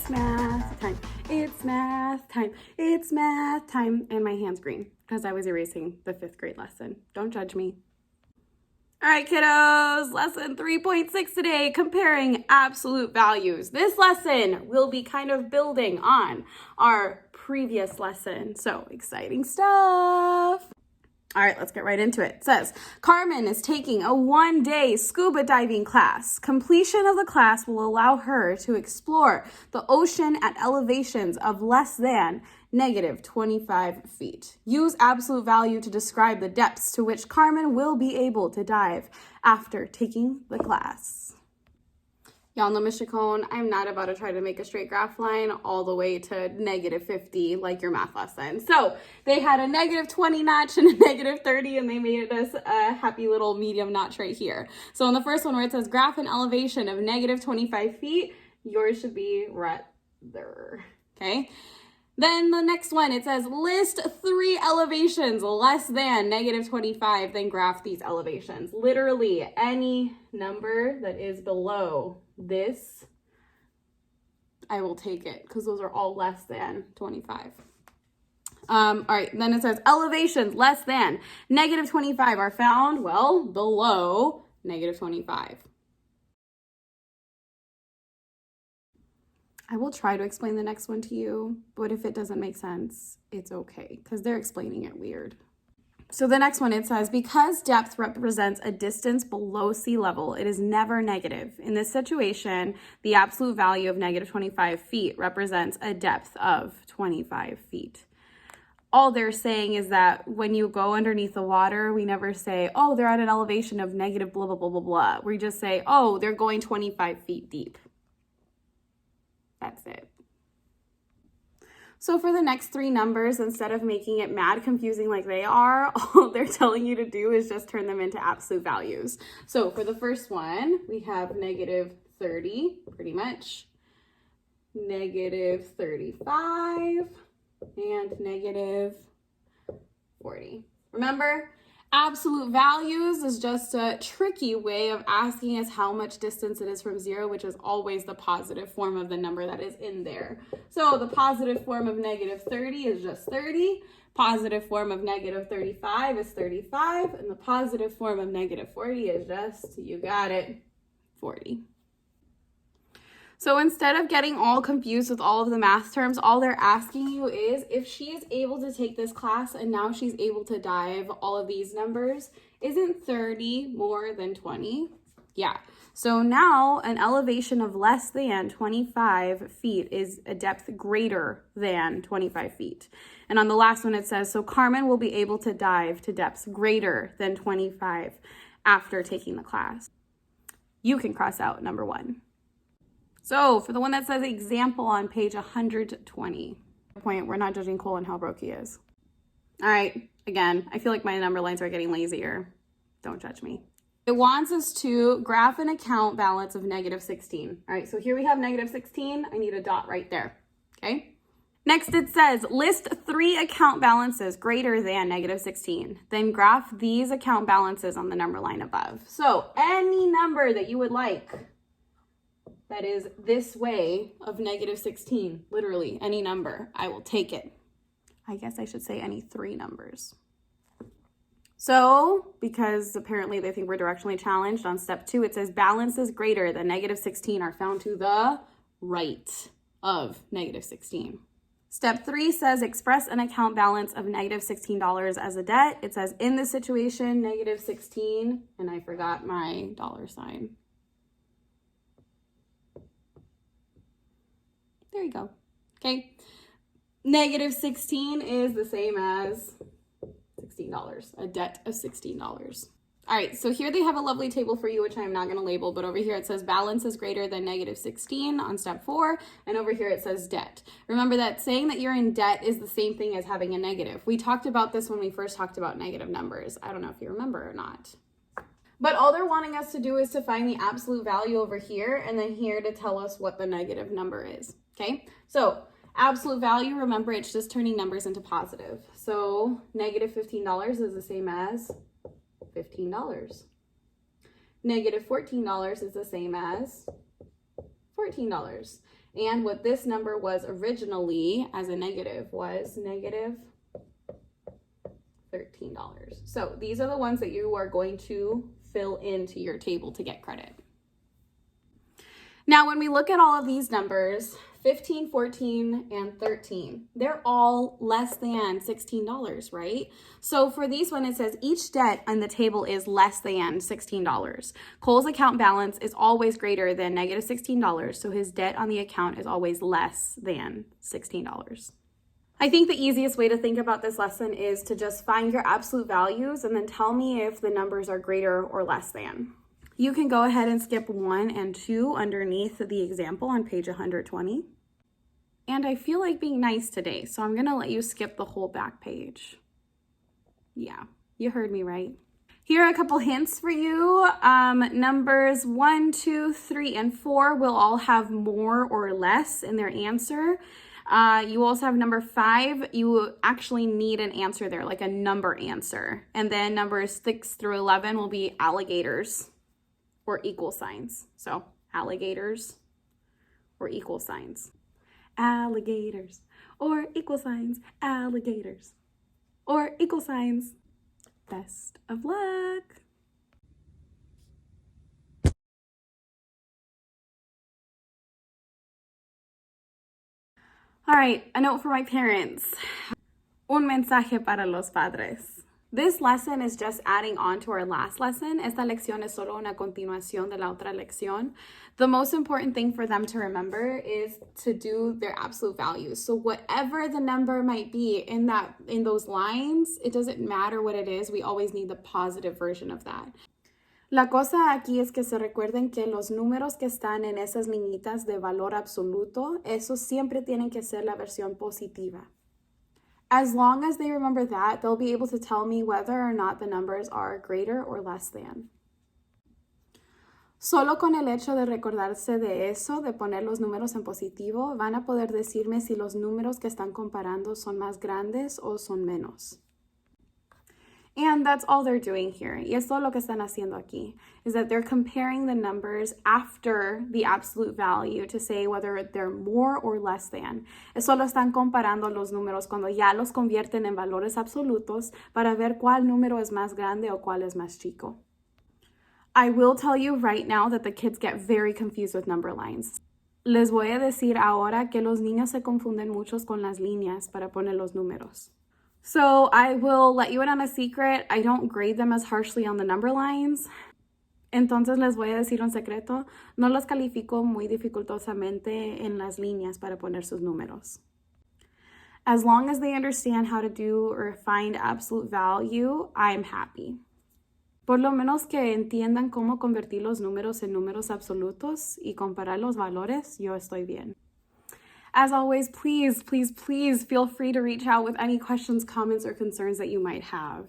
It's math time. It's math time. It's math time. And my hand's green because I was erasing the 5th grade lesson. Don't judge me. All right, kiddos, lesson 3.6 today, comparing absolute values. This lesson will be kind of building on our previous lesson. So exciting stuff. All right, let's get right into it. It says, Carmen is taking a 1-day scuba diving class. Completion of the class will allow her to explore the ocean at elevations of less than -25 feet. Use absolute value to describe the depths to which Carmen will be able to dive after taking the class. Y'all know Miss Chacón, I'm not about to try to make a straight graph line all the way to -50 like your math lesson. So they had a -20 notch and a -30, and they made us a happy little medium notch right here. So in the first one where it says graph an elevation of -25 feet, yours should be right there, okay? Then the next one, it says list 3 elevations less than -25, then graph these elevations. Literally any number that is below this, I will take it because those are all less than 25. All right, then it says elevations less than -25 are found, well, below -25. I will try to explain the next one to you, but if it doesn't make sense, it's okay, because they're explaining it weird. So the next one, it says, because depth represents a distance below sea level, it is never negative. In this situation, the absolute value of -25 feet represents a depth of 25 feet. All they're saying is that when you go underneath the water, we never say, oh, they're at an elevation of negative blah, blah, blah, blah, blah. We just say, oh, they're going 25 feet deep. That's it. So for the next 3 numbers, instead of making it mad confusing like they are, all they're telling you to do is just turn them into absolute values. So for the first one, we have -30, pretty much, -35, and -40. Remember, absolute values is just a tricky way of asking us how much distance it is from 0, which is always the positive form of the number that is in there. So the positive form of -30 is just 30. Positive form of -35 is 35. And the positive form of -40 is just, you got it, 40. So instead of getting all confused with all of the math terms, all they're asking you is if she is able to take this class and now she's able to dive all of these numbers, isn't 30 more than 20? Yeah. So now an elevation of less than 25 feet is a depth greater than 25 feet. And on the last one it says, so Carmen will be able to dive to depths greater than 25 after taking the class. You can cross out number 1. So for the one that says example on page 120, point, we're not judging Cole and how broke he is. All right, again, I feel like my number lines are getting lazier. Don't judge me. It wants us to graph an account balance of -16. All right, so here we have -16. I need a dot right there, okay? Next it says list 3 account balances greater than -16. Then graph these account balances on the number line above. So any number that you would like that is this way of -16, literally any number, I will take it. I guess I should say any 3 numbers. So, because apparently they think we're directionally challenged, on step 2, it says balances greater than -16 are found to the right of -16. Step 3 says express an account balance of -$16 as a debt. It says in this situation, -16, and I forgot my $sign. There you go. Okay. -16 is the same as $16, a debt of $16. All right, so here they have a lovely table for you, which I'm not going to label, but over here it says balance is greater than -16 on step 4, and over here it says debt. Remember that saying that you're in debt is the same thing as having a negative. We talked about this when we first talked about negative numbers. I don't know if you remember or not. But all they're wanting us to do is to find the absolute value over here, and then here to tell us what the negative number is. Okay, so absolute value, remember it's just turning numbers into positive. So -$15 is the same as $15. -$14 is the same as $14. And what this number was originally as a negative was negative $13. So these are the ones that you are going to fill into your table to get credit. Now, when we look at all of these numbers, 15, 14, and 13, they're all less than $16, right? So for these one, it says each debt on the table is less than $16. Cole's account balance is always greater than negative $16, so his debt on the account is always less than $16. I think the easiest way to think about this lesson is to just find your absolute values and then tell me if the numbers are greater or less than. You can go ahead and skip 1 and 2 underneath the example on page 120. And I feel like being nice today, so I'm gonna let you skip the whole back page. Yeah, you heard me right. Here are a couple hints for you. Numbers 1, 2, 3, and 4 will all have more or less in their answer. You also have number 5. You actually need an answer there, like a number answer. And then numbers 6 through 11 will be alligators or equal signs. So alligators or equal signs. Alligators or equal signs. Alligators or equal signs. Best of luck. All right, a note for my parents. Un mensaje para los padres. This lesson is just adding on to our last lesson. Esta lección es solo una continuación de la otra lección. The most important thing for them to remember is to do their absolute values. So whatever the number might be in those lines, it doesn't matter what it is. We always need the positive version of that. La cosa aquí es que se recuerden que los números que están en esas liñitas de valor absoluto, esos siempre tienen que ser la versión positiva. As long as they remember that, they'll be able to tell me whether or not the numbers are greater or less than. Solo con el hecho de recordarse de eso, de poner los números en positivo, van a poder decirme si los números que están comparando son más grandes o son menos. And that's all they're doing here. Y esto lo que están haciendo aquí is that they're comparing the numbers after the absolute value to say whether they're more or less than. Eso lo están comparando los números cuando ya los convierten en valores absolutos para ver cuál número es más grande o cuál es más chico. I will tell you right now that the kids get very confused with number lines. Les voy a decir ahora que los niños se confunden mucho con las líneas para poner los números. So I will let you in on a secret. I don't grade them as harshly on the number lines. Entonces les voy a decir un secreto. No los califico muy dificultosamente en las líneas para poner sus números. As long as they understand how to do or find absolute value, I'm happy. Por lo menos que entiendan cómo convertir los números en números absolutos y comparar los valores, yo estoy bien. As always, please, please, please feel free to reach out with any questions, comments, or concerns that you might have.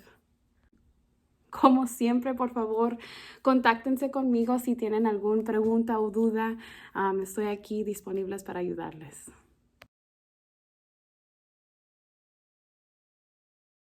Como siempre, por favor, contáctense conmigo si tienen alguna pregunta o duda. Estoy aquí disponibles para ayudarles.